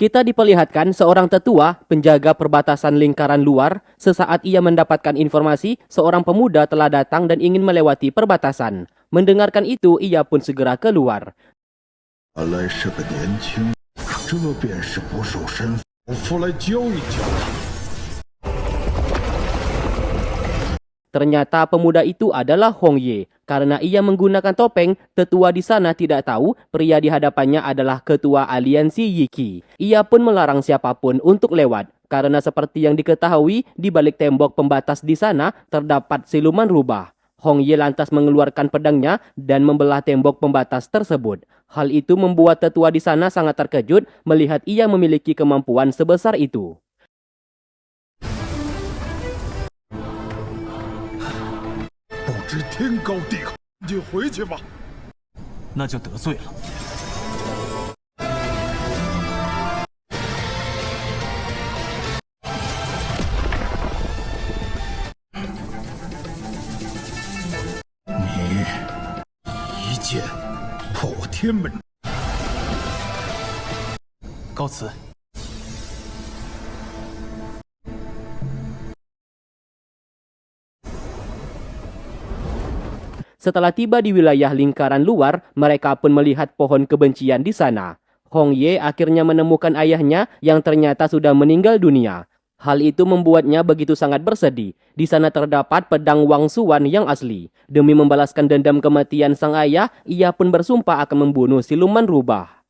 Kita diperlihatkan seorang tetua penjaga perbatasan lingkaran luar sesaat ia mendapatkan informasi seorang pemuda telah datang dan ingin melewati perbatasan. Mendengarkan itu, ia pun segera keluar. 原来是个年轻，这便是不受身份，老夫来教一教他。 Ternyata pemuda itu adalah Hong Ye. Karena ia menggunakan topeng, tetua di sana tidak tahu pria di hadapannya adalah ketua aliansi Yiki. Ia pun melarang siapapun untuk lewat. Karena seperti yang diketahui, di balik tembok pembatas di sana terdapat siluman rubah. Hong Ye lantas mengeluarkan pedangnya dan membelah tembok pembatas tersebut. Hal itu membuat tetua di sana sangat terkejut melihat ia memiliki kemampuan sebesar itu. 不知天高地厚，你回去吧。那就得罪了。你一剑破我天门，告辞。 Setelah tiba di wilayah lingkaran luar, mereka pun melihat pohon kebencian di sana. Hong Ye akhirnya menemukan ayahnya yang ternyata sudah meninggal dunia. Hal itu membuatnya begitu sangat bersedih. Di sana terdapat pedang Wang Suwan yang asli. Demi membalaskan dendam kematian sang ayah, ia pun bersumpah akan membunuh siluman rubah.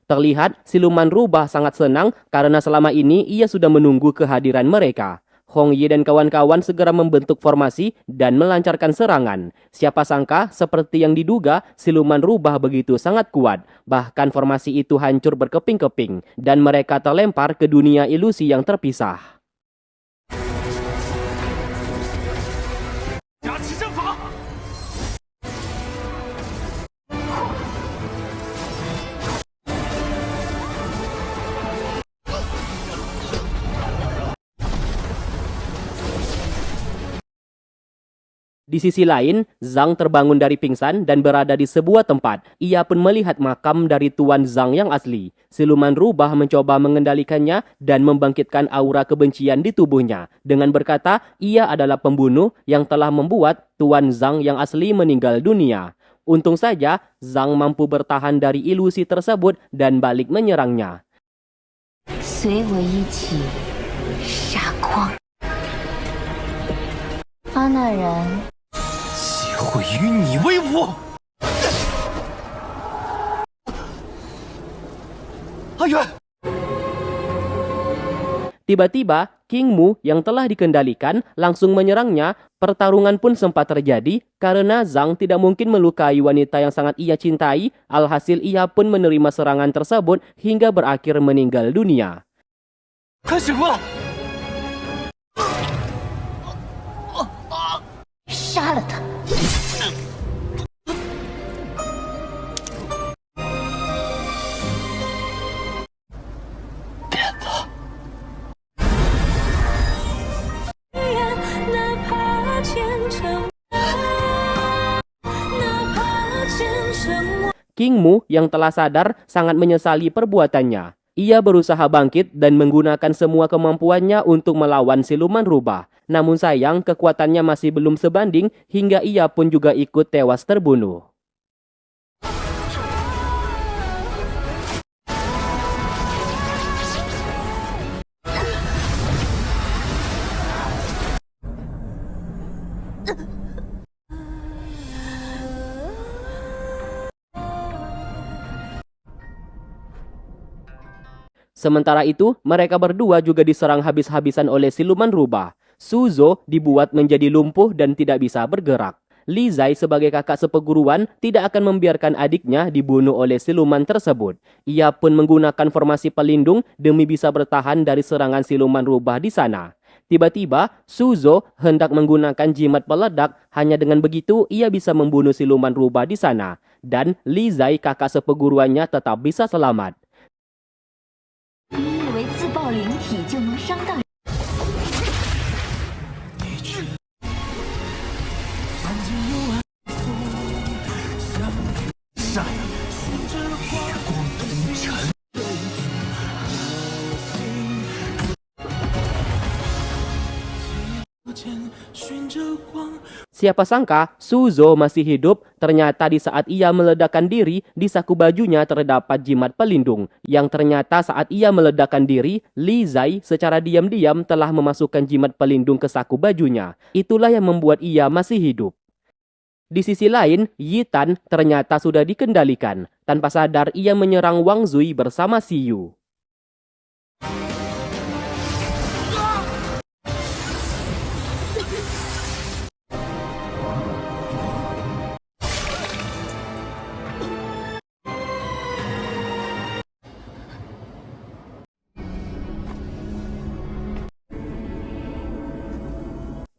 Terlihat siluman rubah sangat senang karena selama ini ia sudah menunggu kehadiran mereka. Hong Ye dan kawan-kawan segera membentuk formasi dan melancarkan serangan. Siapa sangka seperti yang diduga siluman rubah begitu sangat kuat. Bahkan formasi itu hancur berkeping-keping dan mereka terlempar ke dunia ilusi yang terpisah. Di sisi lain, Zhang terbangun dari pingsan dan berada di sebuah tempat. Ia pun melihat makam dari Tuan Zhang yang asli. Siluman rubah mencoba mengendalikannya dan membangkitkan aura kebencian di tubuhnya. Dengan berkata, ia adalah pembunuh yang telah membuat Tuan Zhang yang asli meninggal dunia. Untung saja, Zhang mampu bertahan dari ilusi tersebut dan balik menyerangnya. 随我一起杀光阿那人。 会与你为伍。阿远， Tiba-tiba, King Mu yang telah dikendalikan langsung menyerangnya. Pertarungan pun sempat terjadi karena Zhang tidak mungkin melukai wanita yang sangat ia cintai. Alhasil ia pun menerima serangan tersebut hingga berakhir meninggal dunia. 快醒过来！ 杀了他！ King Mu yang telah sadar sangat menyesali perbuatannya. Ia berusaha bangkit dan menggunakan semua kemampuannya untuk melawan siluman rubah. Namun sayang, kekuatannya masih belum sebanding hingga ia pun juga ikut tewas terbunuh. Sementara itu, mereka berdua juga diserang habis-habisan oleh siluman rubah. Suzhou dibuat menjadi lumpuh dan tidak bisa bergerak. Li Zai sebagai kakak seperguruan tidak akan membiarkan adiknya dibunuh oleh siluman tersebut. Ia pun menggunakan formasi pelindung demi bisa bertahan dari serangan siluman rubah di sana. Tiba-tiba, Suzhou hendak menggunakan jimat peledak. Hanya dengan begitu, ia bisa membunuh siluman rubah di sana. dan Li Zai kakak seperguruannya tetap bisa selamat. 你以为自爆灵体就能伤到人？善意，月光浮沉。 Siapa sangka Suzo masih hidup, ternyata di saat ia meledakkan diri, di saku bajunya terdapat jimat pelindung. Yang ternyata saat ia meledakkan diri, Li Zai secara diam-diam telah memasukkan jimat pelindung ke saku bajunya. Itulah yang membuat ia masih hidup. Di sisi lain, Yi Tan ternyata sudah dikendalikan. Tanpa sadar ia menyerang Wang Zui bersama Si Yu.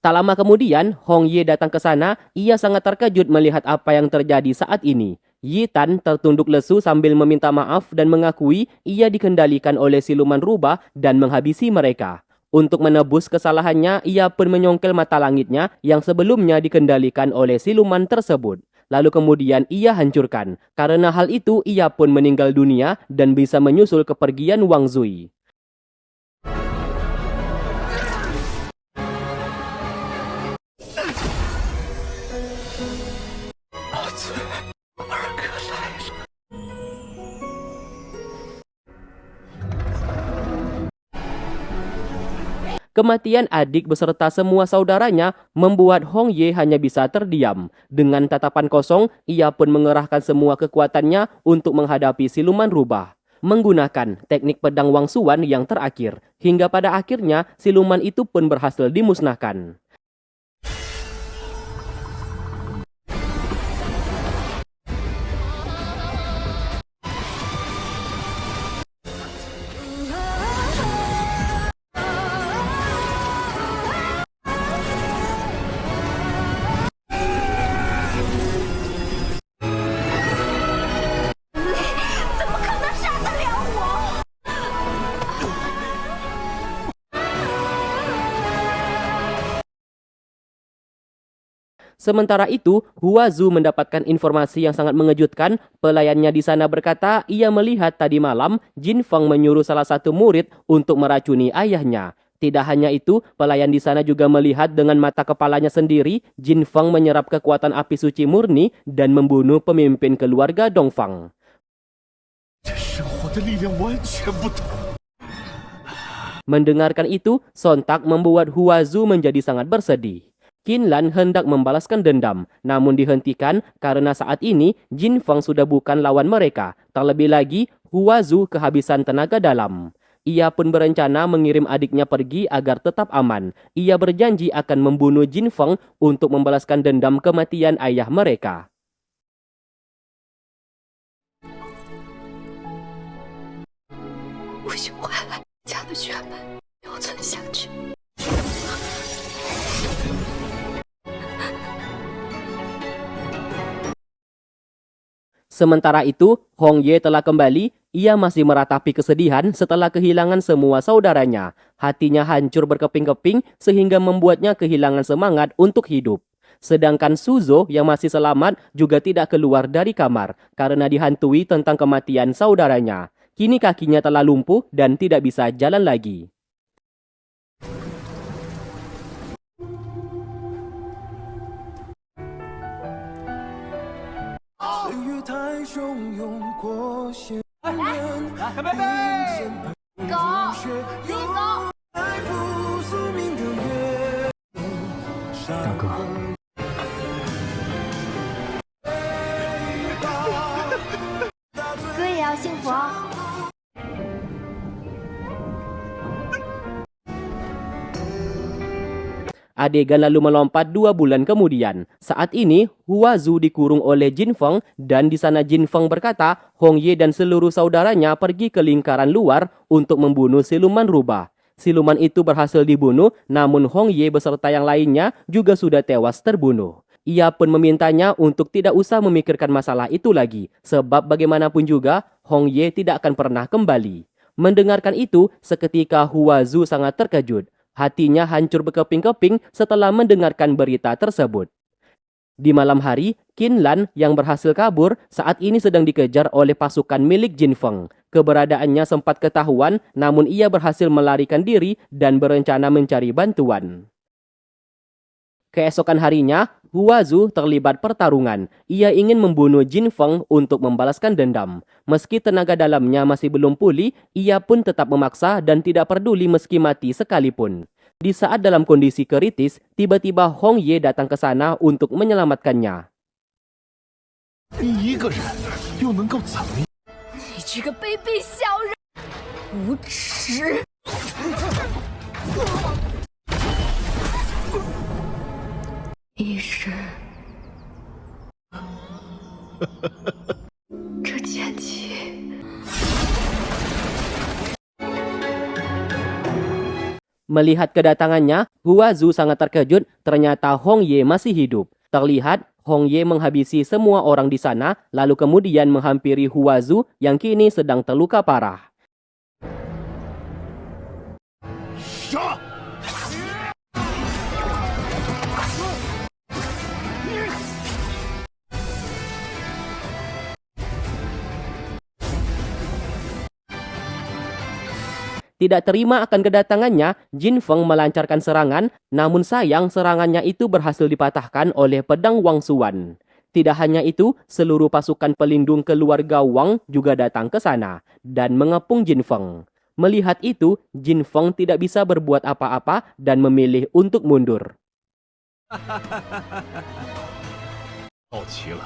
Tak lama kemudian, Hong Ye datang ke sana. Ia sangat terkejut melihat apa yang terjadi saat ini. Yi Tan tertunduk lesu sambil meminta maaf dan mengakui ia dikendalikan oleh siluman rubah dan menghabisi mereka. Untuk menebus kesalahannya, ia pun menyongkel mata langitnya yang sebelumnya dikendalikan oleh siluman tersebut. Lalu kemudian ia hancurkan. Karena hal itu, ia pun meninggal dunia dan bisa menyusul kepergian Wang Zui. Kematian adik beserta semua saudaranya membuat Hong Ye hanya bisa terdiam. Dengan tatapan kosong, ia pun mengerahkan semua kekuatannya untuk menghadapi siluman rubah. Menggunakan teknik pedang Wang Suan yang terakhir. Hingga pada akhirnya, siluman itu pun berhasil dimusnahkan. Sementara itu, Hua Zu mendapatkan informasi yang sangat mengejutkan. Pelayannya di sana berkata ia melihat tadi malam Jin Feng menyuruh salah satu murid untuk meracuni ayahnya. Tidak hanya itu, pelayan di sana juga melihat dengan mata kepalanya sendiri Jin Feng menyerap kekuatan api suci murni dan membunuh pemimpin keluarga Dongfang. Mendengarkan itu, sontak membuat Hua Zu menjadi sangat bersedih. Qin Lan hendak membalaskan dendam, namun dihentikan karena saat ini Jin Feng sudah bukan lawan mereka. Terlebih lagi, Hua Zu kehabisan tenaga dalam. Ia pun berencana mengirim adiknya pergi agar tetap aman. Ia berjanji akan membunuh Jin Feng untuk membalaskan dendam kematian ayah mereka. Sementara itu, Hong Ye telah kembali. Ia masih meratapi kesedihan setelah kehilangan semua saudaranya. Hatinya hancur berkeping-keping sehingga membuatnya kehilangan semangat untuk hidup. Sedangkan Suzo yang masih selamat juga tidak keluar dari kamar karena dihantui tentang kematian saudaranya. Kini kakinya telah lumpuh dan tidak bisa jalan lagi. Adegan lalu melompat 2 bulan kemudian. Saat ini, Hua Zu dikurung oleh Jin Feng dan di sana Jin Feng berkata Hong Ye dan seluruh saudaranya pergi ke lingkaran luar untuk membunuh siluman rubah. Siluman itu berhasil dibunuh, namun Hong Ye beserta yang lainnya juga sudah tewas terbunuh. Ia pun memintanya untuk tidak usah memikirkan masalah itu lagi, sebab bagaimanapun juga Hong Ye tidak akan pernah kembali. Mendengarkan itu, seketika Huazu sangat terkejut. Hatinya hancur berkeping-keping setelah mendengarkan berita tersebut. Di malam hari, Qin Lan yang berhasil kabur saat ini sedang dikejar oleh pasukan milik Jin Feng. Keberadaannya sempat ketahuan, namun ia berhasil melarikan diri dan berencana mencari bantuan. Keesokan harinya, Huazu terlibat pertarungan. Ia ingin membunuh Jin Feng untuk membalaskan dendam. Meski tenaga dalamnya masih belum pulih, ia pun tetap memaksa dan tidak peduli meski mati sekalipun. Di saat dalam kondisi kritis, tiba-tiba Hong Ye datang ke sana untuk menyelamatkannya. 你一个人又能够怎么样？你这个卑鄙小人，无耻！医师，这剑气。 Melihat kedatangannya, Huazu sangat terkejut, ternyata Hong Ye masih hidup. Terlihat Hong Ye menghabisi semua orang di sana, lalu kemudian menghampiri Huazu yang kini sedang terluka parah. 杀！ Tidak terima akan kedatangannya, Jin Feng melancarkan serangan, namun sayang serangannya itu berhasil dipatahkan oleh pedang Wang Suan. Tidak hanya itu, seluruh pasukan pelindung keluarga Wang juga datang ke sana dan mengepung Jin Feng. Melihat itu, Jin Feng tidak bisa berbuat apa-apa dan memilih untuk mundur. 好奇了，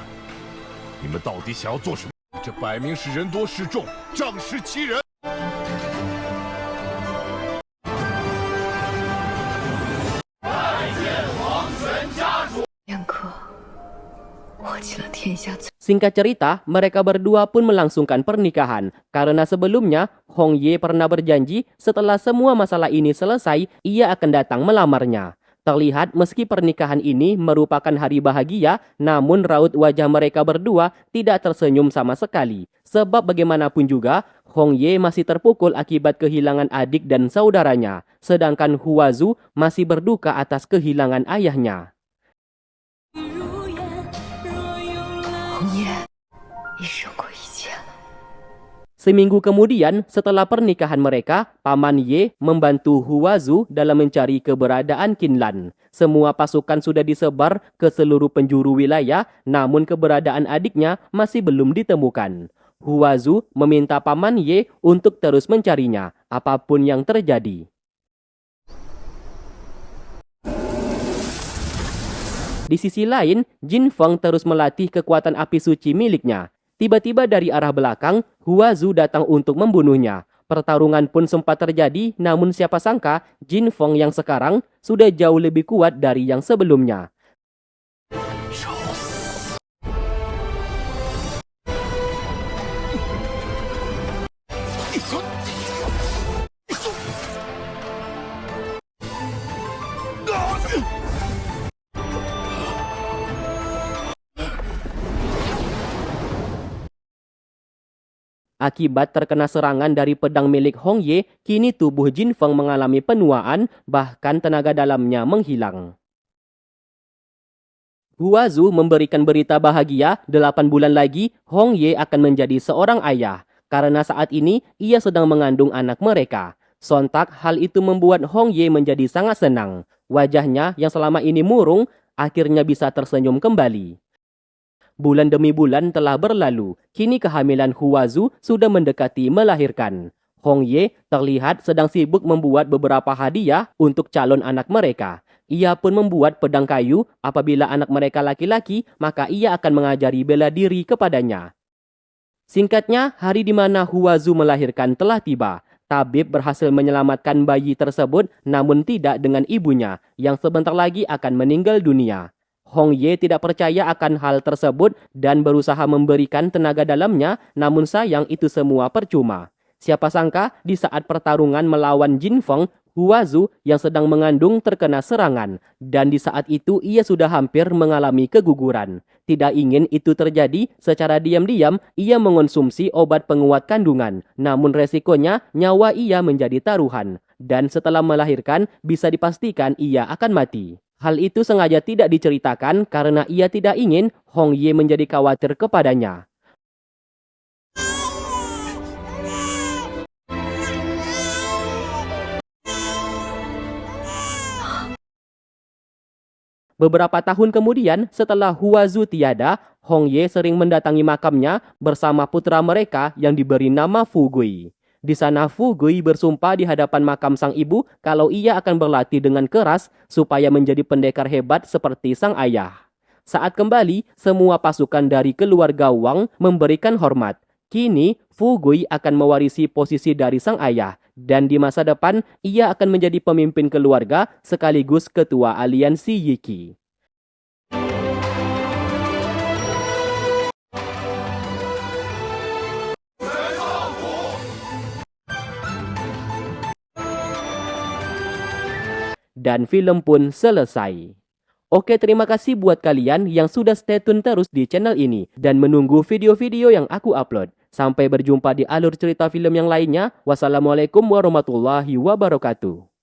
你们到底想要做什么？这摆明是人多势众，仗势欺人。 两可，握起了天下最。 Singkat cerita, mereka berdua pun melangsungkan pernikahan. Karena sebelumnya, Hong Ye pernah berjanji setelah semua masalah ini selesai, ia akan datang melamarnya. Terlihat meski pernikahan ini merupakan hari bahagia, namun raut wajah mereka berdua tidak tersenyum sama sekali. Sebab bagaimanapun juga, Hong Ye masih terpukul akibat kehilangan adik dan saudaranya. Sedangkan Huazu masih berduka atas kehilangan ayahnya. 红叶已胜过一切了。 Seminggu kemudian, setelah pernikahan mereka, Paman Ye membantu Huazu dalam mencari keberadaan Qin Lan. Semua pasukan sudah disebar ke seluruh penjuru wilayah, namun keberadaan adiknya masih belum ditemukan. Huazu meminta Paman Ye untuk terus mencarinya, apapun yang terjadi. Di sisi lain, Jin Feng terus melatih kekuatan api suci miliknya. Tiba-tiba dari arah belakang, Huazu datang untuk membunuhnya. Pertarungan pun sempat terjadi, namun siapa sangka Jin Feng yang sekarang sudah jauh lebih kuat dari yang sebelumnya. Akibat terkena serangan dari pedang milik Hong Ye, kini tubuh Jin Feng mengalami penuaan, bahkan tenaga dalamnya menghilang. Huazu memberikan berita bahagia, 8 bulan lagi Hong Ye akan menjadi seorang ayah. Karena saat ini ia sedang mengandung anak mereka. Sontak hal itu membuat Hong Ye menjadi sangat senang. Wajahnya yang selama ini murung akhirnya bisa tersenyum kembali. Bulan demi bulan telah berlalu, kini kehamilan Huazu sudah mendekati melahirkan. Hong Ye terlihat sedang sibuk membuat beberapa hadiah untuk calon anak mereka. Ia pun membuat pedang kayu, apabila anak mereka laki-laki, maka ia akan mengajari bela diri kepadanya. Singkatnya, hari di mana Huazu melahirkan telah tiba. Tabib berhasil menyelamatkan bayi tersebut, namun tidak dengan ibunya, yang sebentar lagi akan meninggal dunia. Hong Ye tidak percaya akan hal tersebut dan berusaha memberikan tenaga dalamnya, namun sayang itu semua percuma. Siapa sangka di saat pertarungan melawan Jin Feng, Huazu yang sedang mengandung terkena serangan, dan di saat itu ia sudah hampir mengalami keguguran. Tidak ingin itu terjadi, secara diam-diam ia mengonsumsi obat penguat kandungan, namun resikonya nyawa ia menjadi taruhan. Dan setelah melahirkan, bisa dipastikan ia akan mati. Hal itu sengaja tidak diceritakan karena ia tidak ingin Hong Ye menjadi khawatir kepadanya. Beberapa tahun kemudian, setelah Huazu tiada, Hong Ye sering mendatangi makamnya bersama putra mereka yang diberi nama Fu Gui. Di sana Fu Gui bersumpah di hadapan makam sang ibu kalau ia akan berlatih dengan keras supaya menjadi pendekar hebat seperti sang ayah. Saat kembali, semua pasukan dari keluarga Wang memberikan hormat. Kini, Fu Gui akan mewarisi posisi dari sang ayah, dan di masa depan ia akan menjadi pemimpin keluarga sekaligus ketua aliansi Yi Qi. Dan film pun selesai. Oke, terima kasih buat kalian yang sudah stay tune terus di channel ini dan menunggu video-video yang aku upload. Sampai berjumpa di alur cerita film yang lainnya. Wassalamualaikum warahmatullahi wabarakatuh.